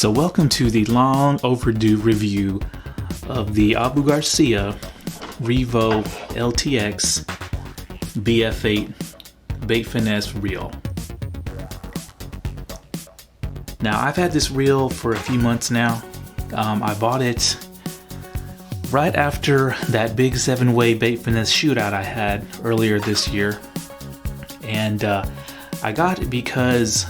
So welcome to the long overdue review of the Abu Garcia Revo Ltx Bf8 Bait Finesse reel. Now I've had this reel for a few months now. I bought it right after that big 7-way bait finesse shootout I had earlier this year, and I got it because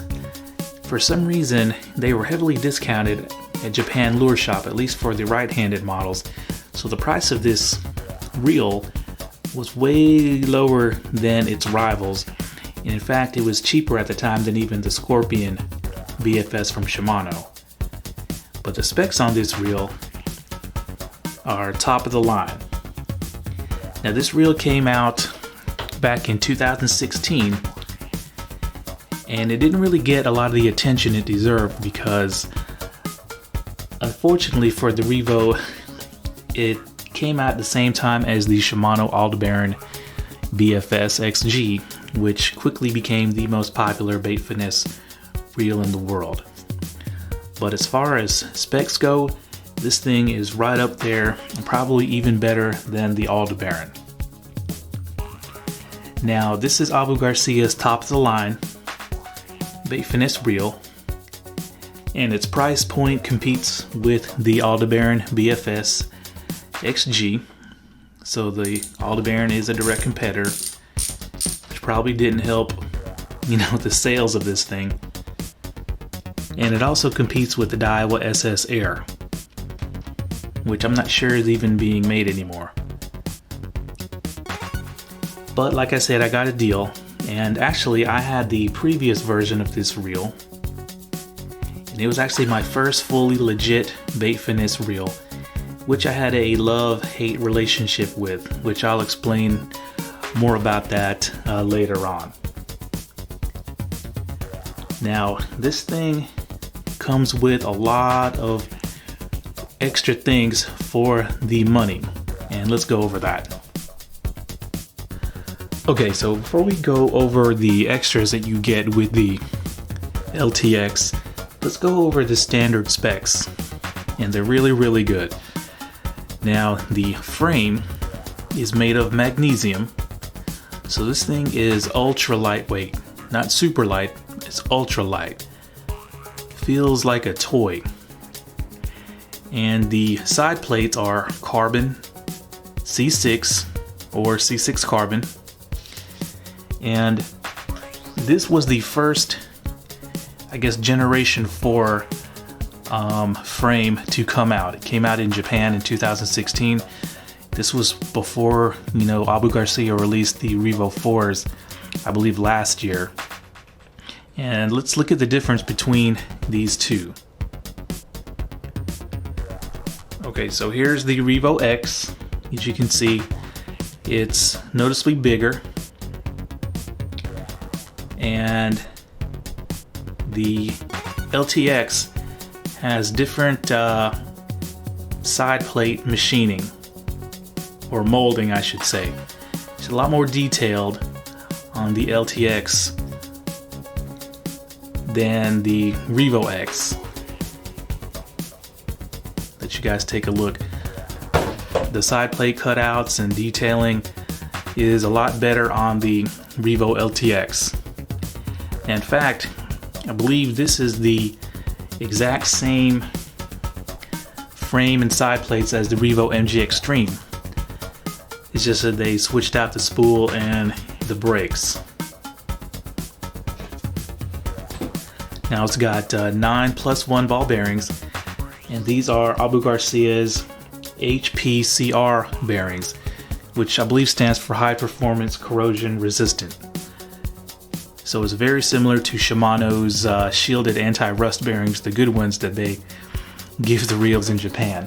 for some reason they were heavily discounted at Japan Lure Shop, at least for the right-handed models. So the price of this reel was way lower than its rivals, and in fact it was cheaper at the time than even the Scorpion BFS from Shimano. But the specs on this reel are top of the line. Now this reel came out back in 2016, and it didn't really get a lot of the attention it deserved because unfortunately for the Revo, it came out at the same time as the Shimano ALDEBARAN BFS XG, which quickly became the most popular bait finesse reel in the world. But as far as specs go, this thing is right up there, and probably even better than the ALDEBARAN. Now this is Abu Garcia's top of the line bait finesse reel, and its price point competes with the ALDEBARAN BFS XG. So the ALDEBARAN is a direct competitor, which probably didn't help, the sales of this thing. And it also competes with the DAIWA SS Air, which I'm not sure is even being made anymore. But like I said, I got a deal, and actually I had the previous version of this reel, and it was actually my first fully legit bait finesse reel, which I had a love-hate relationship with, which I'll explain more about that later on. Now this thing comes with a lot of extra things for the money, and let's go over that. Okay, so before we go over the extras that you get with the LTX, let's go over the standard specs, and they're really good. Now the frame is made of magnesium, so this thing is ultra lightweight, not super light, it's ultra light. Feels like a toy. And the side plates are carbon C6 or C6 carbon. And this was the first, generation 4 frame to come out. It came out in Japan in 2016. This was before, Abu Garcia released the Revo 4s, I believe last year. And let's look at the difference between these two. Okay, so here's the Revo X. As you can see, it's noticeably bigger, and the LTX has different side plate machining, or molding I should say. It's a lot more detailed on the LTX than the Revo X. Let you guys take a look. The side plate cutouts and detailing is a lot better on the Revo Ltx. In fact, I believe this is the exact same frame and side plates as the Revo MG Extreme. It's just that they switched out the spool and the brakes. Now it's got 9+1 ball bearings, and these are Abu Garcia's HPCR bearings, which I believe stands for High Performance Corrosion Resistant. So it's very similar to Shimano's shielded anti-rust bearings, the good ones that they give the reels in Japan.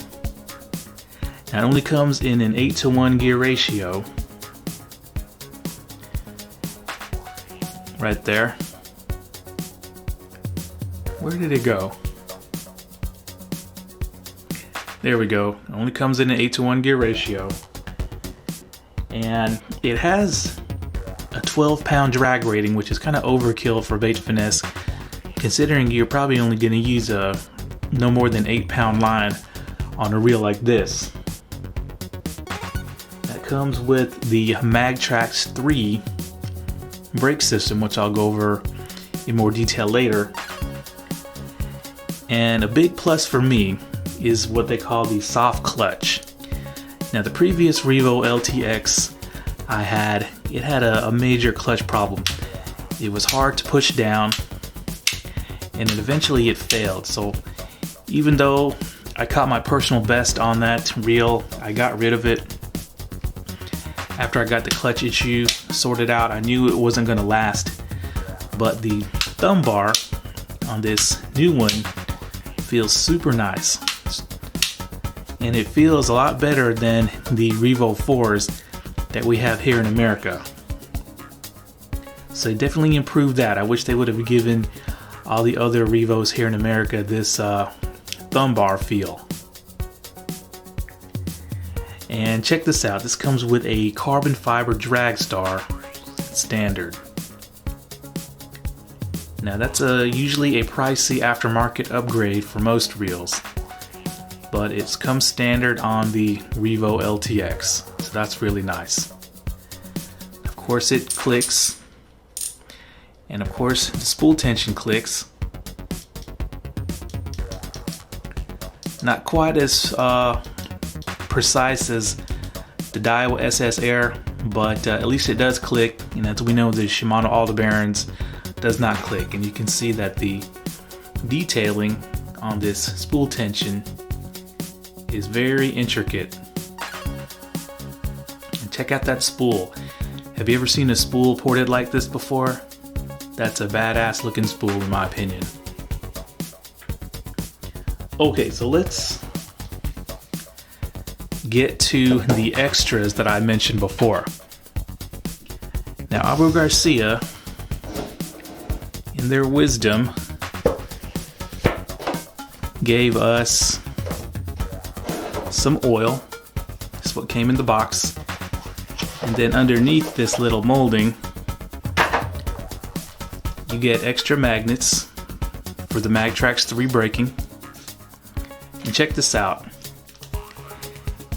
Now it only comes in an 8:1 gear ratio. Right there. Where did it go? There we go. It only comes in an 8:1 gear ratio. And it has a 12-pound drag rating, which is kind of overkill for bait finesse, considering you're probably only going to use a no more than 8-pound line on a reel like this. That comes with the Magtrax 3 brake system, which I'll go over in more detail later. And a big plus for me is what they call the soft clutch. Now the previous Revo Ltx it had a major clutch problem. It was hard to push down, and eventually it failed. So even though I caught my personal best on that reel, I got rid of it. After I got the clutch issue sorted out, I knew it wasn't going to last. But the thumb bar on this new one feels super nice. And it feels a lot better than the Revo 4s that we have here in America. So they definitely improved that. I wish they would have given all the other Revos here in America this thumb bar feel. And check this out. This comes with a carbon fiber drag star standard. Now that's usually a pricey aftermarket upgrade for most reels, but it's come standard on the Revo Ltx, so that's really nice. Of course it clicks, and of course the spool tension clicks. Not quite as precise as the DAIWA SS Air, but at least it does click, and as we know, the SHIMANO ALDEBARANs does not click. And you can see that the detailing on this spool tension is very intricate. And check out that spool. Have you ever seen a spool ported like this before? That's a badass looking spool in my opinion. Okay, so let's get to the extras that I mentioned before. Now, Garcia, in their wisdom, gave us some oil. That's what came in the box. And then underneath this little molding, you get extra magnets for the Magtrax 3 braking. And check this out.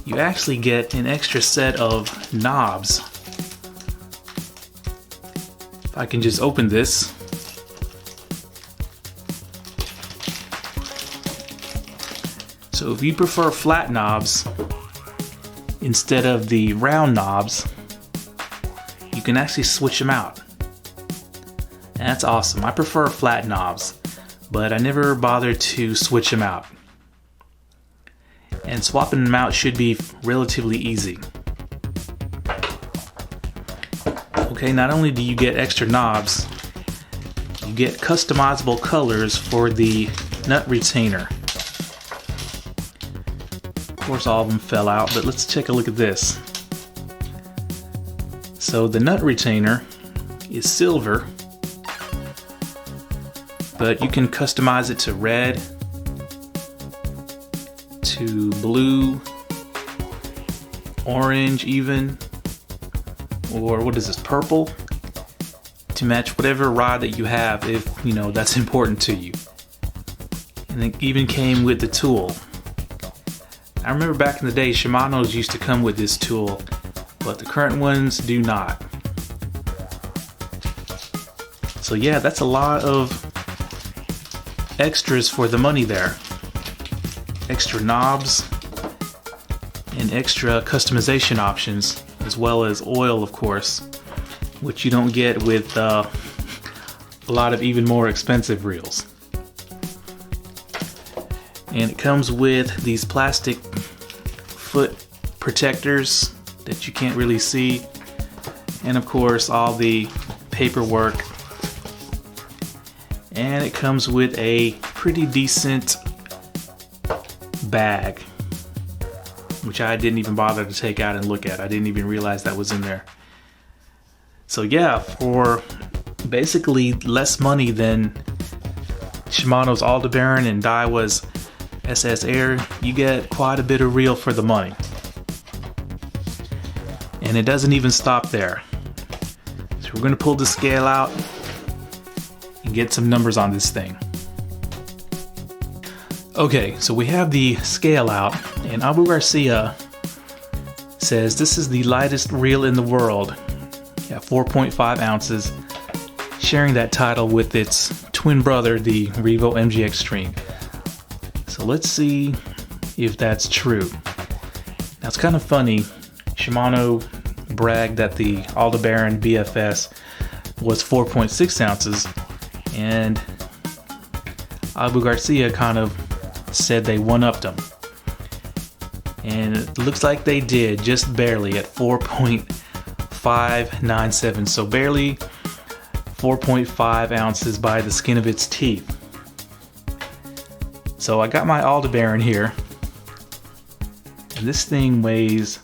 You actually get an extra set of knobs. If I can just open this. So if you prefer flat knobs instead of the round knobs, you can actually switch them out. And that's awesome. I prefer flat knobs, but I never bothered to switch them out. And swapping them out should be relatively easy. Okay, not only do you get extra knobs, you get customizable colors for the nut retainer. Of course, all of them fell out, but let's take a look at this. So the nut retainer is silver, but you can customize it to red, to blue, orange even, or what is this, purple, to match whatever rod that you have if, you know, that's important to you. And it even came with the tool. I remember back in the day, Shimano's used to come with this tool, but the current ones do not. So yeah, that's a lot of extras for the money there. Extra knobs and extra customization options, as well as oil, of course, which you don't get with a lot of even more expensive reels. And it comes with these plastic foot protectors that you can't really see, and of course all the paperwork. And it comes with a pretty decent bag, which I didn't even bother to take out and look at. I didn't even realize that was in there. So yeah, for basically less money than Shimano's Aldebaran and DAIWA's SS Air, you get quite a bit of reel for the money. And it doesn't even stop there. So we're going to pull the scale out and get some numbers on this thing. Okay, so we have the scale out, and Abu Garcia says this is the lightest reel in the world at 4.5 ounces, sharing that title with its twin brother, the Revo MG Extreme. So let's see if that's true. Now it's kind of funny, Shimano bragged that the ALDEBARAN BFS was 4.6 ounces, and Abu Garcia kind of said they one-upped them. And it looks like they did, just barely, at 4.597, so barely 4.5 ounces by the skin of its teeth. So I got my ALDEBARAN here, and this thing weighs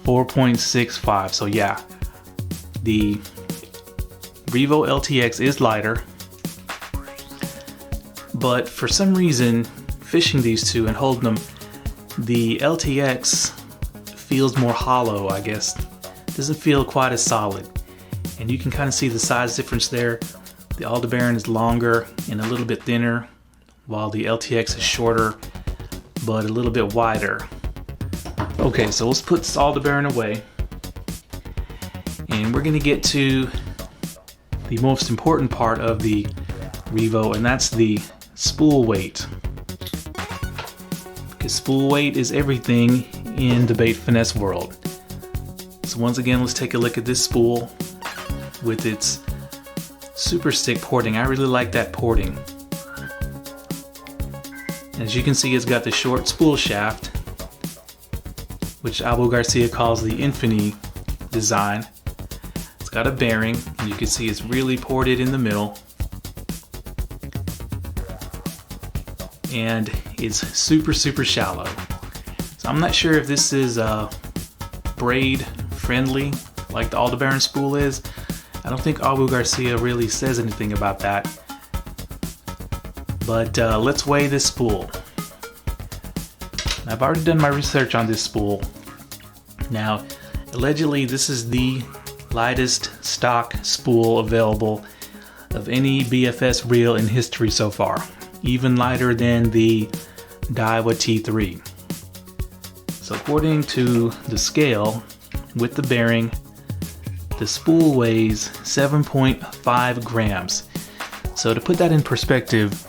4.65, so yeah, the Revo Ltx is lighter, but for some reason, fishing these two and holding them, the LTX feels more hollow, I guess. Doesn't feel quite as solid. And you can kind of see the size difference there. The ALDEBARAN is longer and a little bit thinner, while the LTX is shorter, but a little bit wider. Okay, so let's put this ALDEBARAN away. And we're gonna get to the most important part of the Revo, and that's the spool weight. Because spool weight is everything in the bait finesse world. So once again, let's take a look at this spool with its super stick porting. I really like that porting. As you can see, it's got the short spool shaft, which Abu Garcia calls the Infinity design. It's got a bearing, and you can see it's really ported in the middle. And it's super shallow. So I'm not sure if this is braid friendly like the ALDEBARAN spool is. I don't think Abu Garcia really says anything about that. But let's weigh this spool. I've already done my research on this spool. Now, allegedly this is the lightest stock spool available of any BFS reel in history so far. Even lighter than the DAIWA T3. So according to the scale with the bearing, the spool weighs 7.5 grams. So to put that in perspective,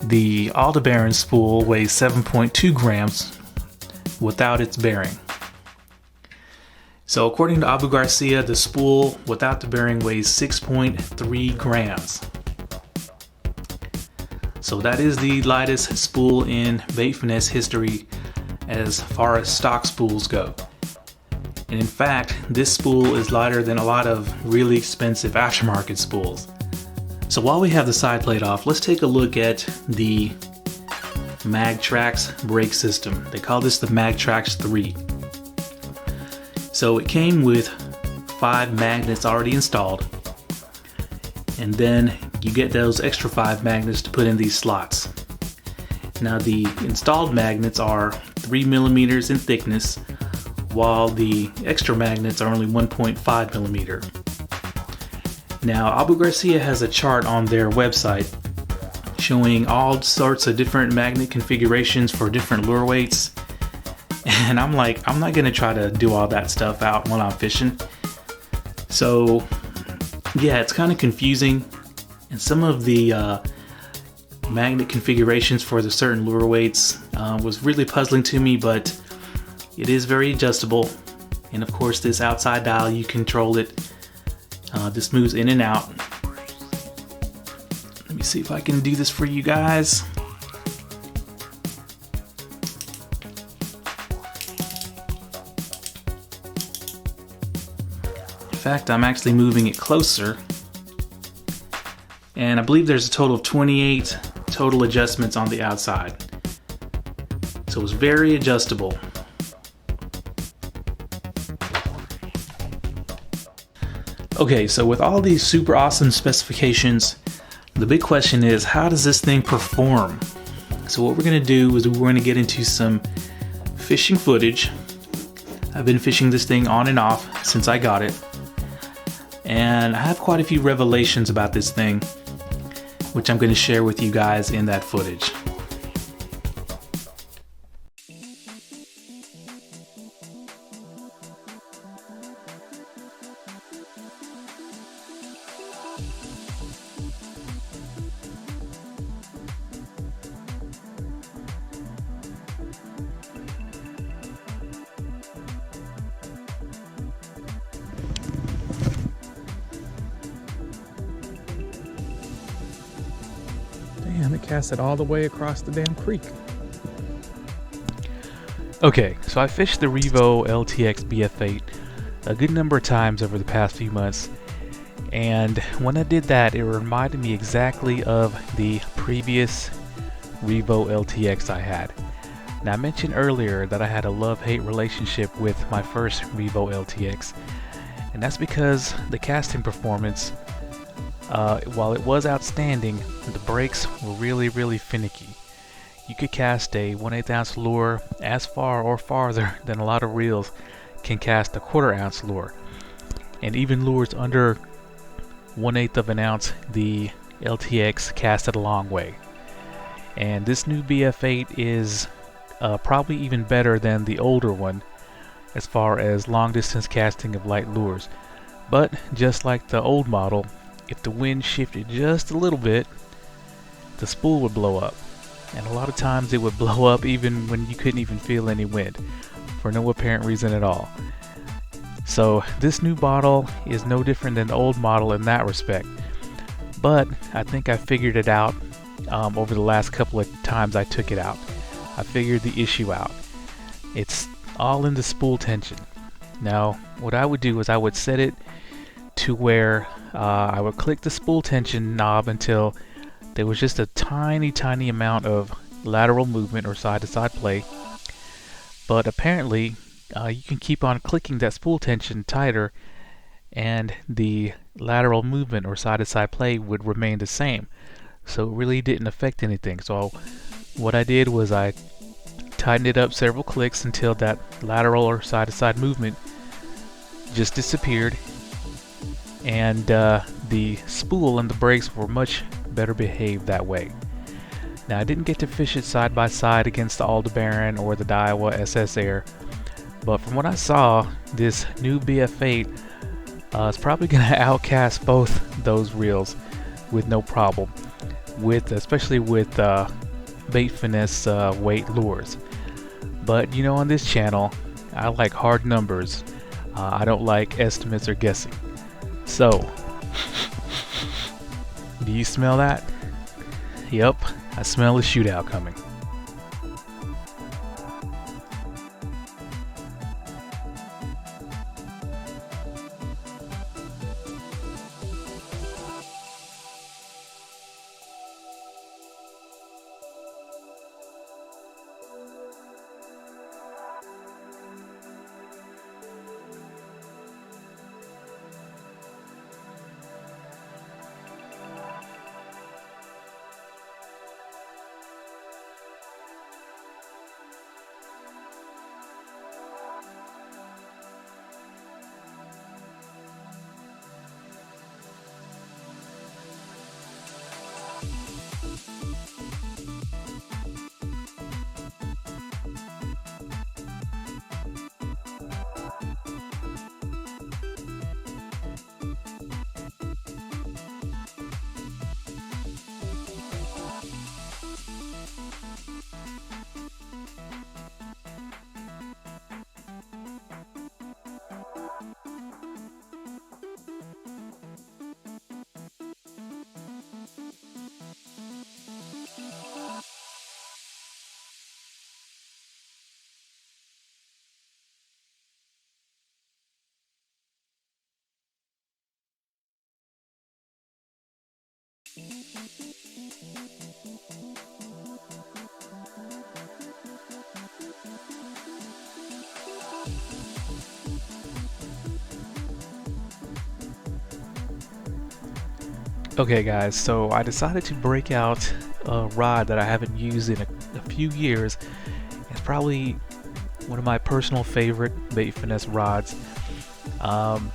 the ALDEBARAN spool weighs 7.2 grams without its bearing. So according to Abu Garcia, the spool without the bearing weighs 6.3 grams. So that is the lightest spool in bait finesse history as far as stock spools go. And in fact, this spool is lighter than a lot of really expensive aftermarket spools. So while we have the side plate off, let's take a look at the MagTrax brake system. They call this the MagTrax 3. So it came with 5 magnets already installed, and then you get those extra 5 magnets to put in these slots. Now the installed magnets are 3 millimeters in thickness, while the extra magnets are only 1.5 millimeter. Now Abu Garcia has a chart on their website showing all sorts of different magnet configurations for different lure weights, and I'm like, I'm not gonna try to do all that stuff out when I'm fishing. So yeah, it's kind of confusing, and some of the magnet configurations for the certain lure weights was really puzzling to me, but it is very adjustable. And of course, this outside dial, you control it. This moves in and out. Let me see if I can do this for you guys. In fact, I'm actually moving it closer. And I believe there's a total of 28 total adjustments on the outside. So it's very adjustable. Okay, so with all these super awesome specifications, the big question is, how does this thing perform? So what we're gonna do is we're gonna get into some fishing footage. I've been fishing this thing on and off since I got it, and I have quite a few revelations about this thing, which I'm gonna share with you guys in that footage. cast it all the way across the damn creek. Okay, so I fished the Revo Ltx Bf8 a good number of times over the past few months, and when I did that, it reminded me exactly of the previous Revo Ltx I had. Now, I mentioned earlier that I had a love-hate relationship with my first Revo Ltx, and that's because the casting performance, while it was outstanding, the brakes were really finicky. You could cast a 1/8 ounce lure as far or farther than a lot of reels can cast a 1/4 ounce lure. And even lures under 1/8 of an ounce, the LTX casted a long way. And this new BF8 is probably even better than the older one as far as long distance casting of light lures. But just like the old model, if the wind shifted just a little bit, the spool would blow up. And a lot of times it would blow up even when you couldn't even feel any wind, for no apparent reason at all. So this new model is no different than the old model in that respect. But I think I figured it out over the last couple of times I took it out. I figured the issue out. It's all in the spool tension. Now, what I would do is I would set it to where I would click the spool tension knob until there was just a tiny amount of lateral movement or side-to-side play. But apparently, you can keep on clicking that spool tension tighter and the lateral movement or side-to-side play would remain the same. So it really didn't affect anything. So what I did was I tightened it up several clicks until that lateral or side-to-side movement just disappeared, and the spool and the brakes were much better behaved that way. Now, I didn't get to fish it side by side against the ALDEBARAN or the DAIWA SS Air, but from what I saw, this new BF8 is probably going to outcast both those reels with no problem, especially with bait finesse weight lures. But you know, on this channel, I like hard numbers. I don't like estimates or guessing. So, do you smell that? Yep, I smell a shootout coming. Okay guys, so I decided to break out a rod that I haven't used in a few years. It's probably one of my personal favorite bait finesse rods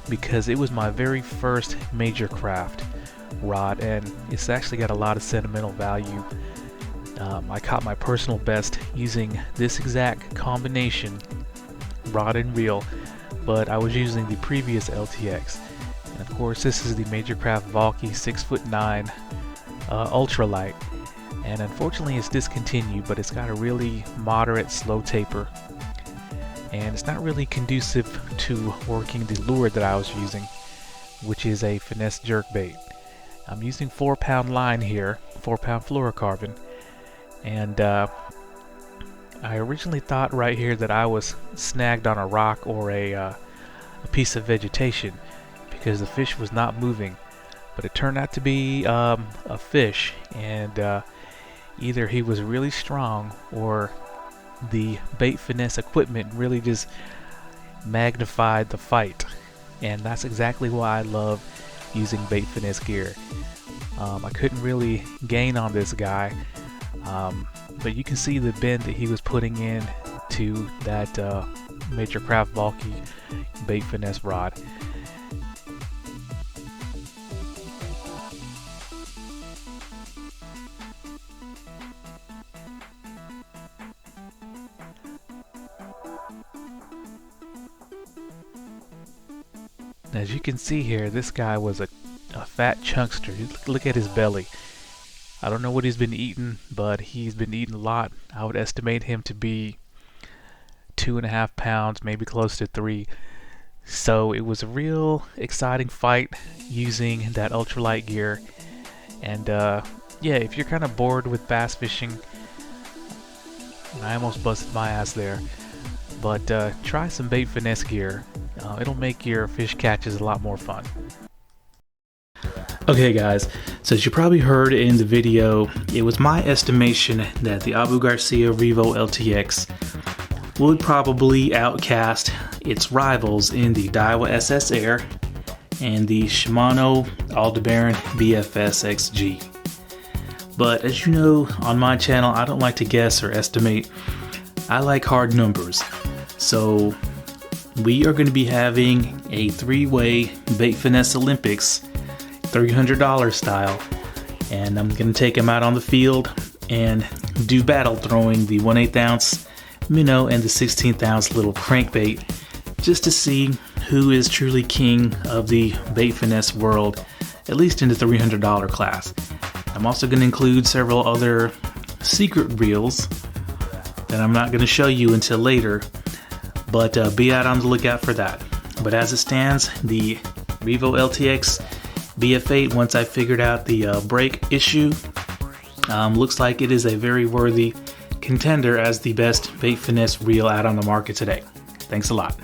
because it was my very first major craft rod, and it's actually got a lot of sentimental value. I caught my personal best using this exact combination, rod and reel, but I was using the previous LTX. And of course, this is the Major Craft Valky 6'9" ultralight, and unfortunately it's discontinued, but it's got a really moderate slow taper, and it's not really conducive to working the lure that I was using, which is a finesse jerk bait. I'm using 4-pound line here 4-pound fluorocarbon. And I originally thought right here that I was snagged on a rock or a piece of vegetation because the fish was not moving, but it turned out to be a fish, and either he was really strong or the bait finesse equipment really just magnified the fight. And that's exactly why I love using bait finesse gear. I couldn't really gain on this guy, but you can see the bend that he was putting in to that Major Craft bulky bait finesse rod. As you can see here, this guy was a fat chunkster. Look at his belly. I don't know what he's been eating, but he's been eating a lot. I would estimate him to be 2.5 pounds, maybe close to 3. So it was a real exciting fight using that ultralight gear. And yeah, if you're kind of bored with bass fishing, I almost busted my ass there, but try some bait finesse gear. It'll make your fish catches a lot more fun. Okay guys, so as you probably heard in the video, it was my estimation that the Abu Garcia Revo Ltx would probably outcast its rivals in the DAIWA SS Air and the SHIMANO ALDEBARAN BFS XG. But as you know, on my channel, I don't like to guess or estimate. I like hard numbers. So we are going to be having a 3-way bait finesse Olympics, $300 style, and I'm going to take him out on the field and do battle throwing the 1/8 ounce minnow and the 1/16 ounce little crankbait, just to see who is truly king of the bait finesse world, at least in the $300 class. I'm also going to include several other secret reels that I'm not going to show you until later, but be out on the lookout for that. But as it stands, the Revo Ltx Bf8, once I figured out the brake issue, looks like it is a very worthy contender as the best bait finesse reel out on the market today. Thanks a lot.